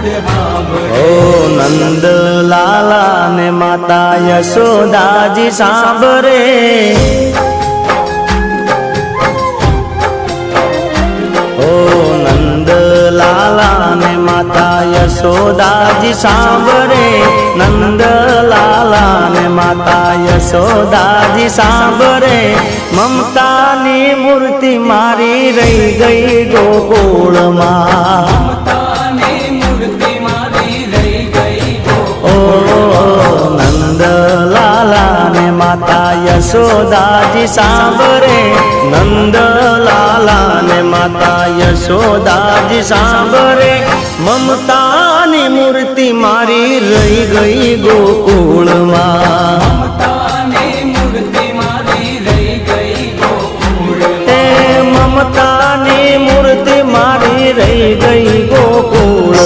ઓ નંદ લાલા ને માતા યશોદાજી સાંભળે, ઓ નંદ લાલા ને માતા યશોદાજી સાંભળે, નંદ લાલા ને માતા યશોદાજી સાંભળે, મમતાની મૂર્તિ મારી રહી ગઈ ગોકુળમાં, ઓ નંદ લાલા ને માતા યશોદાજી સાંભળે, નંદ લાલા ને માતા યશોદાજી સાંભળે, મમતાની મૂર્તિ મારી રહી ગઈ ગોકુળમાં, મમતાની મૂર્તિ મારી રહી ગઈ ગોકુળ।